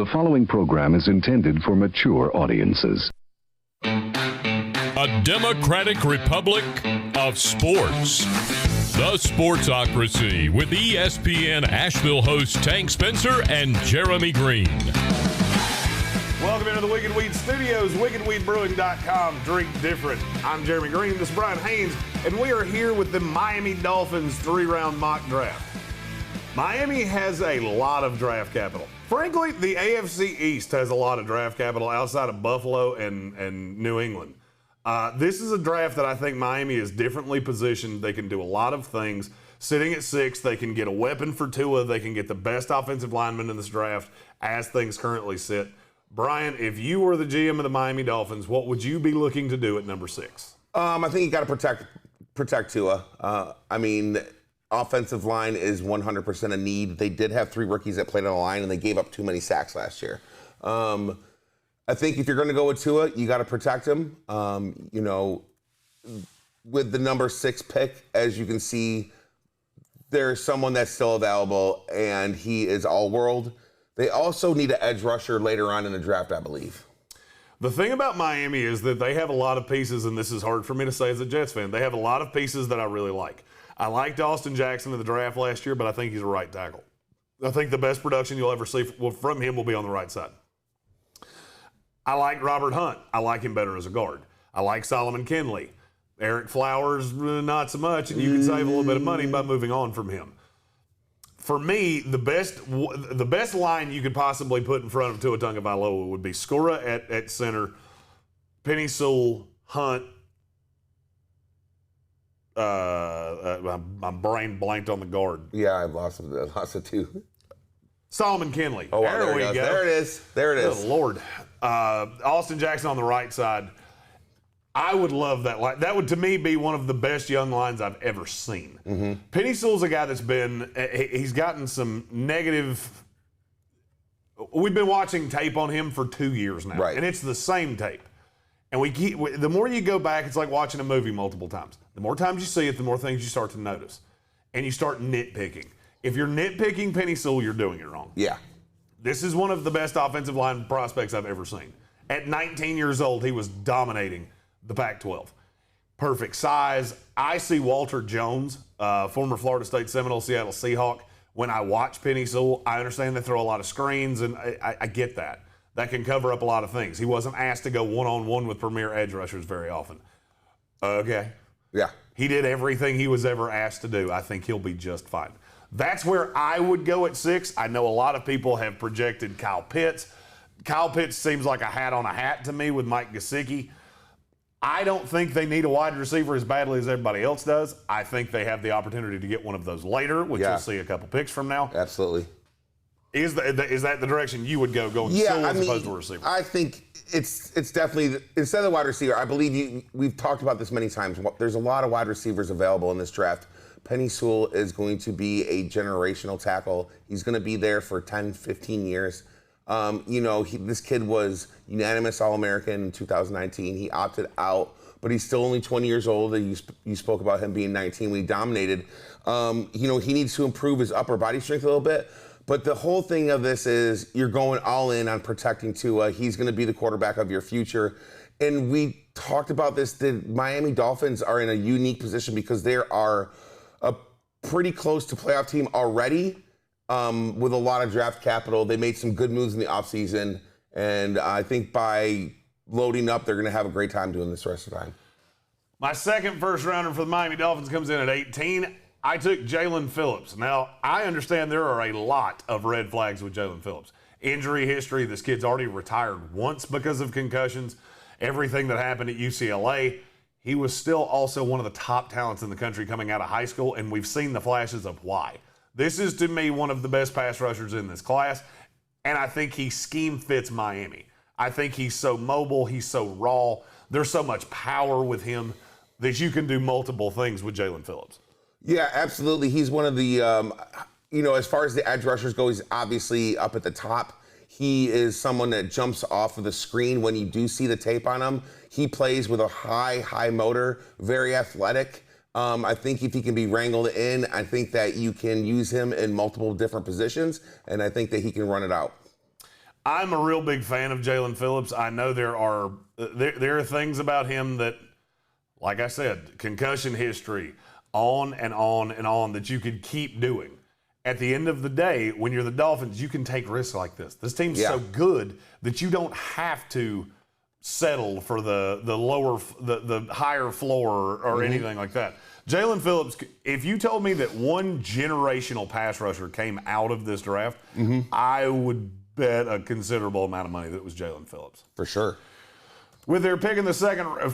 The following program is intended for mature audiences. A democratic republic of sports. The Sportsocracy with ESPN Asheville hosts Tank Spencer and Jeremy Greene. Welcome into the Wicked Weed Studios, wickedweedbrewing.com. Drink different. I'm Jeremy Greene. This is Brian Haynes, and we are here with the Miami Dolphins 3-round mock draft. Miami has a lot of draft capital. Frankly, the AFC East has a lot of draft capital outside of Buffalo and New England. This is a draft that I think Miami is differently positioned. They can do a lot of things. Sitting at 6, they can get a weapon for Tua. They can get the best offensive lineman in this draft as things currently sit. Brian, if you were the GM of the Miami Dolphins, what would you be looking to do at number 6? I think you got to protect Tua. Offensive line is 100% a need. They did have 3 rookies that played on the line, and they gave up too many sacks last year. I think if you're going to go with Tua, you got to protect him. With the number 6 pick, as you can see, there's someone that's still available, and he is all-world. They also need an edge rusher later on in the draft, I believe. The thing about Miami is that they have a lot of pieces, and this is hard for me to say as a Jets fan. They have a lot of pieces that I really like. I liked Austin Jackson in the draft last year, but I think he's a right tackle. I think the best production you'll ever see from him will be on the right side. I like Robert Hunt. I like him better as a guard. I like Solomon Kinley. Eric Flowers, not so much, and you can save a little bit of money by moving on from him. For me, the best line you could possibly put in front of Tua Tagovailoa would be Skura at center, Penny Sewell, Hunt. My brain blanked on the guard. Yeah, I lost it too. Solomon Kinley. Oh, wow, there we go. There it is. Good Lord. Austin Jackson on the right side. I would love that line. That would, to me, be one of the best young lines I've ever seen. Mm-hmm. Penny Sewell's a guy that's he's gotten some negative. We've been watching tape on him for 2 years now, right. And it's the same tape. And the more you go back, it's like watching a movie multiple times. The more times you see it, the more things you start to notice. And you start nitpicking. If you're nitpicking Penny Sewell, you're doing it wrong. Yeah. This is one of the best offensive line prospects I've ever seen. At 19 years old, he was dominating the Pac-12. Perfect size. I see Walter Jones, former Florida State Seminole, Seattle Seahawk. When I watch Penny Sewell, I understand they throw a lot of screens, and I get that. That can cover up a lot of things. He wasn't asked to go one-on-one with premier edge rushers very often. Okay. Yeah. He did everything he was ever asked to do. I think he'll be just fine. That's where I would go at 6. I know a lot of people have projected Kyle Pitts. Kyle Pitts seems like a hat on a hat to me with Mike Gesicki. I don't think they need a wide receiver as badly as everybody else does. I think they have the opportunity to get one of those later, which you'll see a couple picks from now. Absolutely. Is that the direction you would go, going Sewell as opposed to a receiver? I think it's definitely, instead of the wide receiver, I believe we've talked about this many times. There's a lot of wide receivers available in this draft. Penny Sewell is going to be a generational tackle. He's going to be there for 10, 15 years. This kid was unanimous All-American in 2019. He opted out, but he's still only 20 years old. You spoke about him being 19 when he dominated. He needs to improve his upper body strength a little bit. But the whole thing of this is you're going all in on protecting Tua. He's going to be the quarterback of your future. And we talked about this. The Miami Dolphins are in a unique position because they are a pretty close to playoff team already with a lot of draft capital. They made some good moves in the offseason. And I think by loading up, they're going to have a great time doing this the rest of the time. My second first rounder for the Miami Dolphins comes in at 18. I took Jalen Phillips. Now, I understand there are a lot of red flags with Jalen Phillips. Injury history, this kid's already retired once because of concussions. Everything that happened at UCLA, he was still also one of the top talents in the country coming out of high school, and we've seen the flashes of why. This is, to me, one of the best pass rushers in this class, and I think he scheme fits Miami. I think he's so mobile, he's so raw. There's so much power with him that you can do multiple things with Jalen Phillips. Yeah, absolutely. He's one of the, as far as the edge rushers go, he's obviously up at the top. He is someone that jumps off of the screen when you do see the tape on him. He plays with a high motor, very athletic. I think if he can be wrangled in, I think that you can use him in multiple different positions, and I think that he can run it out. I'm a real big fan of Jalen Phillips. I know there are things about him that, like I said, concussion history, on and on and on, that you could keep doing. At the end of the day, when you're the Dolphins, you can take risks like this. This team's so good that you don't have to settle for the higher floor or anything like that. Jalen Phillips, if you told me that one generational pass rusher came out of this draft, I would bet a considerable amount of money that it was Jalen Phillips. For sure. With their pick in the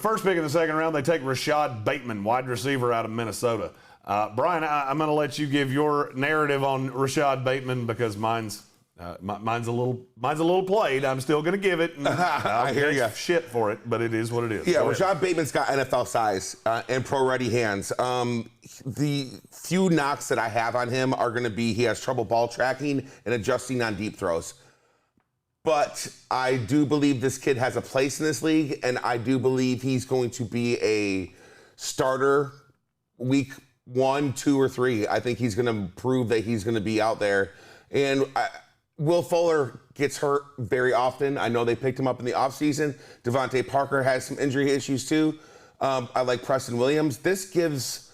first pick in the second round, they take Rashad Bateman, wide receiver out of Minnesota. Brian, I'm going to let you give your narrative on Rashad Bateman because mine's a little played. I'm still going to give it. And I hear you. Shit for it, but it is what it is. Yeah, Rashad Bateman's got NFL size and pro-ready hands. The few knocks that I have on him are going to be he has trouble ball tracking and adjusting on deep throws. But I do believe this kid has a place in this league, and I do believe he's going to be a starter week 1, 2, or 3. I think he's going to prove that he's going to be out there. And Will Fuller gets hurt very often. I know they picked him up in the offseason. Devontae Parker has some injury issues too. I like Preston Williams. This gives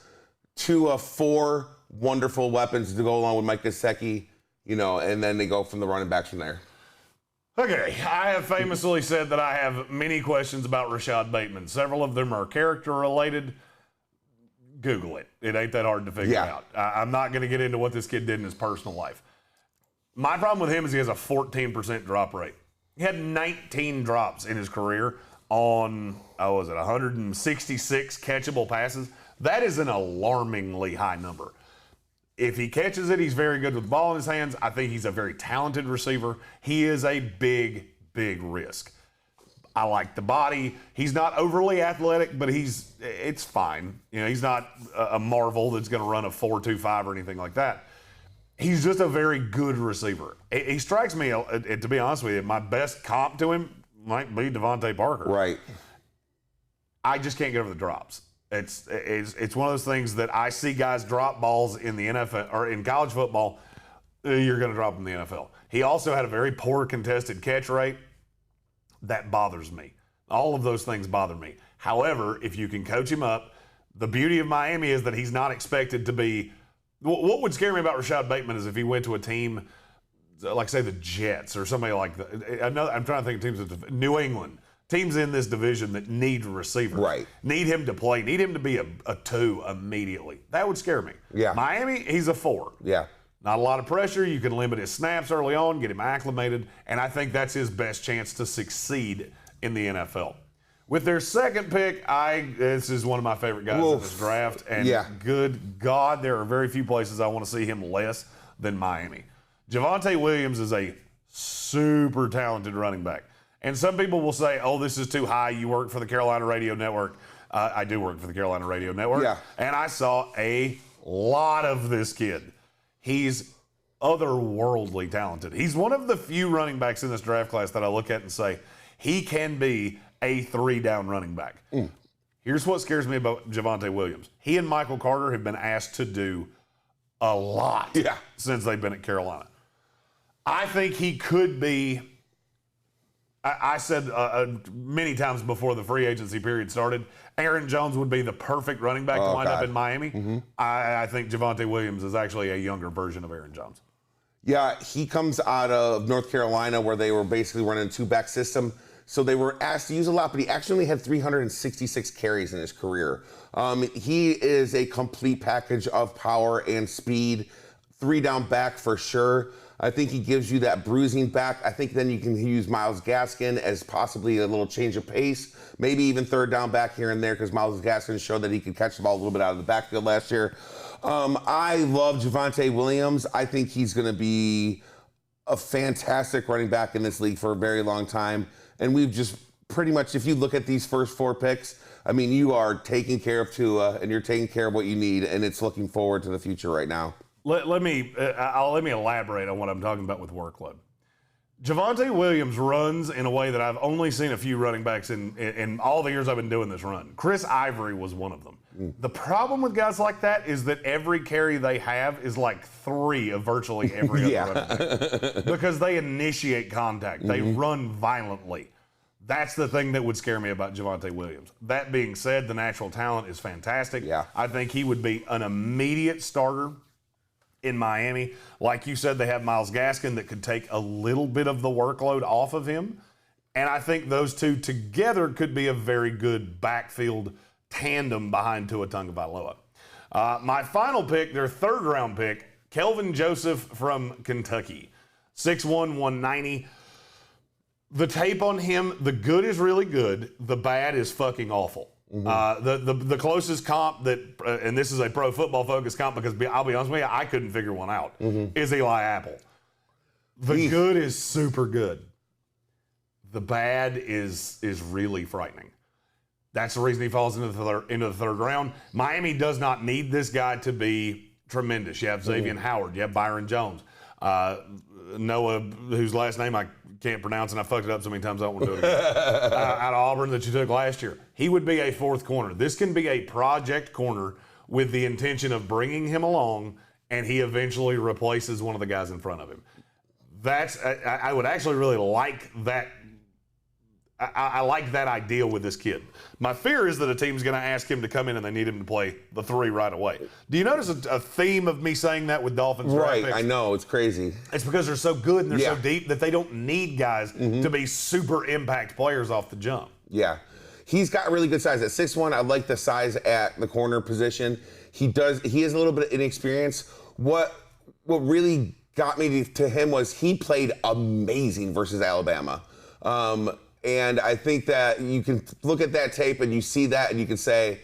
Tua 4 wonderful weapons to go along with Mike Gesicki, and then they go from the running backs from there. Okay, I have famously said that I have many questions about Rashad Bateman. Several of them are character related. Google it. It ain't that hard to figure out. I'm not going to get into what this kid did in his personal life. My problem with him is he has a 14% drop rate. He had 19 drops in his career on, 166 catchable passes. That is an alarmingly high number. If he catches it, he's very good with the ball in his hands. I think he's a very talented receiver. He is a big, big risk. I like the body. He's not overly athletic, but it's fine. He's not a marvel that's going to run a 4.25 or anything like that. He's just a very good receiver. He strikes me, to be honest with you, my best comp to him might be Devontae Parker. Right. I just can't get over the drops. It's one of those things that I see guys drop balls in the NFL or in college football. You're going to drop them in the NFL. He also had a very poor contested catch rate. That bothers me. All of those things bother me. However, if you can coach him up, the beauty of Miami is that he's not expected to be. What would scare me about Rashad Bateman is if he went to a team like, say, the Jets or somebody like that. I'm trying to think of teams. New England. Teams in this division that need receivers. Right. Need him to play. Need him to be a 2 immediately. That would scare me. Yeah. Miami, he's a 4. Yeah. Not a lot of pressure. You can limit his snaps early on, get him acclimated, and I think that's his best chance to succeed in the NFL. With their second pick, this is one of my favorite guys in this draft, and good God, there are very few places I want to see him less than Miami. Javonte Williams is a super talented running back. And some people will say, oh, this is too high. You work for the Carolina Radio Network. I do work for the Carolina Radio Network. Yeah. And I saw a lot of this kid. He's otherworldly talented. He's one of the few running backs in this draft class that I look at and say, he can be a 3-down running back. Here's what scares me about Javonte Williams. He and Michael Carter have been asked to do a lot since they've been at Carolina. I think he could be. I said many times before the free agency period started, Aaron Jones would be the perfect running back to wind up in Miami. I think Javonte Williams is actually a younger version of Aaron Jones. Yeah, he comes out of North Carolina where they were basically running a 2-back system. So they were asked to use a lot, but he actually only had 366 carries in his career. He is a complete package of power and speed, 3-down back for sure. I think he gives you that bruising back. I think then you can use Myles Gaskin as possibly a little change of pace, maybe even 3rd-down back here and there because Myles Gaskin showed that he could catch the ball a little bit out of the backfield last year. I love Javonte Williams. I think he's going to be a fantastic running back in this league for a very long time. And we've just pretty much, if you look at these first 4 picks, I mean, you are taking care of Tua and you're taking care of what you need, and it's looking forward to the future right now. Let me elaborate on what I'm talking about with workload. Javonte Williams runs in a way that I've only seen a few running backs in all the years I've been doing this run. Chris Ivory was one of them. The problem with guys like that is that every carry they have is like 3 of virtually every other running back. Because they initiate contact. They run violently. That's the thing that would scare me about Javonte Williams. That being said, the natural talent is fantastic. Yeah. I think he would be an immediate starter in Miami. Like you said, they have Myles Gaskin that could take a little bit of the workload off of him. And I think those two together could be a very good backfield tandem behind Tua Tagovailoa. My final pick, their 3rd round pick, Kelvin Joseph from Kentucky. 6'1", 190. The tape on him, the good is really good. The bad is fucking awful. The closest comp that, and this is a Pro Football Focus comp because I'll be honest with you, I couldn't figure one out, is Eli Apple. The good is super good. The bad is really frightening. That's the reason he falls into the third round. Miami does not need this guy to be tremendous. You have Xavier Howard. You have Byron Jones. Noah, whose last name I can't pronounce, and I fucked it up so many times I don't want to do it again. Out of Auburn that you took last year. He would be a 4th corner. This can be a project corner with the intention of bringing him along, and he eventually replaces one of the guys in front of him. I would actually really like that. I like that idea with this kid. My fear is that a team's going to ask him to come in and they need him to play the 3 right away. Do you notice a theme of me saying that with Dolphins draft Right, picks? I know, it's crazy. It's because they're so good and they're so deep that they don't need guys to be super impact players off the jump. Yeah. He's got really good size. At 6'1", I like the size at the corner position. He has a little bit of inexperience. What really got me to him was he played amazing versus Alabama. And I think that you can look at that tape and you see that and you can say,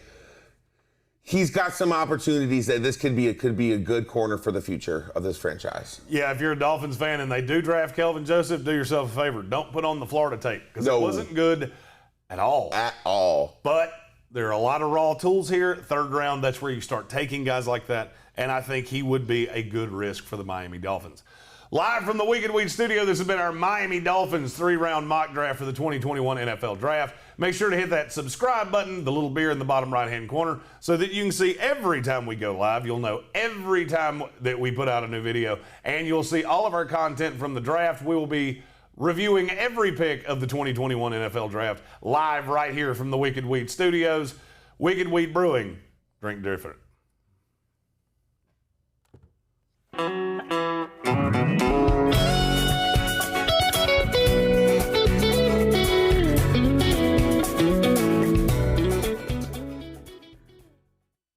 he's got some opportunities that this could be a good corner for the future of this franchise. Yeah, if you're a Dolphins fan and they do draft Kelvin Joseph, do yourself a favor. Don't put on the Florida tape because it wasn't good at all. At all. But there are a lot of raw tools here. 3rd round, that's where you start taking guys like that. And I think he would be a good risk for the Miami Dolphins. Live from the Wicked Weed studio, this has been our Miami Dolphins 3-round mock draft for the 2021 NFL Draft. Make sure to hit that subscribe button, the little beer in the bottom right-hand corner, so that you can see every time we go live. You'll know every time that we put out a new video, and you'll see all of our content from the draft. We will be reviewing every pick of the 2021 NFL Draft live right here from the Wicked Weed studios. Wicked Weed Brewing. Drink different.